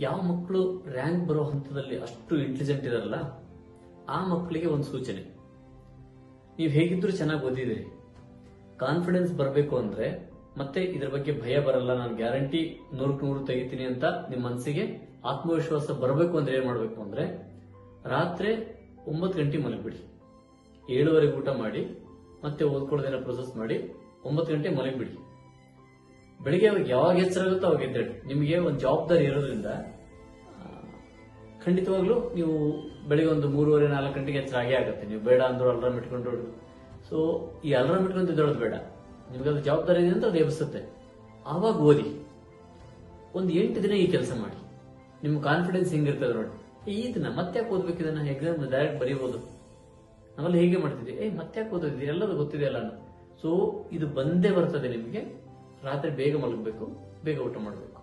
ಯಾವ ಮಕ್ಕಳು ರ್ಯಾಂಕ್ ಬರೋ ಹಂತದಲ್ಲಿ ಅಷ್ಟು ಇಂಟೆಲಿಜೆಂಟ್ ಇರಲ್ಲ, ಆ ಮಕ್ಕಳಿಗೆ ಒಂದು ಸೂಚನೆ. ನೀವು ಹೇಗಿದ್ರು ಚೆನ್ನಾಗಿ ಓದಿದಿರಿ, ಕಾನ್ಫಿಡೆನ್ಸ್ ಬರಬೇಕು ಅಂದ್ರೆ ಮತ್ತೆ ಇದ್ರ ಬಗ್ಗೆ ಭಯ ಬರಲ್ಲ, ನಾನು ಗ್ಯಾರಂಟಿ 100% ತೆಗಿತೀನಿ ಅಂತ ನಿಮ್ಮ ಮನಸ್ಸಿಗೆ ಆತ್ಮವಿಶ್ವಾಸ ಬರಬೇಕು ಅಂದ್ರೆ ಏನ್ ಮಾಡ್ಬೇಕು ಅಂದ್ರೆ, ರಾತ್ರಿ 9 ಗಂಟೆ ಮಲಗಿಬಿಡಿ, 7:30 ಊಟ ಮಾಡಿ, ಮತ್ತೆ ಓದ್ಕೊಳ್ಳೋದೇನೋ ಪ್ರೊಸೆಸ್ ಮಾಡಿ 9 ಗಂಟೆ ಮಲಗಿಬಿಡಿ. ಬೆಳಿಗ್ಗೆ ಯಾವಾಗ ಎಚ್ಚರಾಗುತ್ತೋ ಅವಾಗ ಎದ್ದೇಳಿ. ನಿಮಗೆ ಒಂದು ಜವಾಬ್ದಾರಿ ಇರೋದ್ರಿಂದ ಖಂಡಿತವಾಗ್ಲೂ ನೀವು ಬೆಳಿಗ್ಗೆ ಒಂದು 3:30-4 ಗಂಟೆಗೆ ಎಚ್ಚರ ಆಗೇ ಆಗುತ್ತೆ. ನೀವು ಬೇಡ ಅಂದ್ರೂ ಅಲಾರಾಮ್ ಇಟ್ಕೊಂಡು. ಸೊ ಈ ಅಲಾರಾಮ್ ಇಟ್ಕೊಂಡು ಎದ್ದೇಳೋದು ಬೇಡ, ನಿಮ್ಗೆ ಅದು ಜವಾಬ್ದಾರಿ ಇದೆ ಅಂತ ಅದು ಎಬ್ಬಿಸುತ್ತೆ. ಆವಾಗ ಓದಿ. ಒಂದು 8 ದಿನ ಈ ಕೆಲಸ ಮಾಡಿ, ನಿಮ್ ಕಾನ್ಫಿಡೆನ್ಸ್ ಹೆಂಗಿರ್ತದೆ ನೋಡಿ. ಇದನ್ನ ಮತ್ತೆ ಯಾಕೆ ಓದ್ಬೇಕು, ಇದನ್ನ ಎಕ್ಸಾಮ್ ಡೈರೆಕ್ಟ್ ಬರೀಬಹುದು. ನಾವೆಲ್ಲ ಹೇಗೆ ಮಾಡ್ತಿದ್ವಿ, ಮತ್ತೆ ಯಾಕೆ ಓದೋದಿದೆ, ಎಲ್ಲದು ಗೊತ್ತಿದೆಯಲ್ಲ. ಸೊ ಇದು ಬಂದೇ ಬರ್ತದೆ ನಿಮಗೆ. ರಾತ್ರಿ ಬೇಗ ಮಲಗಬೇಕು, ಬೇಗ ಊಟ ಮಾಡಬೇಕು.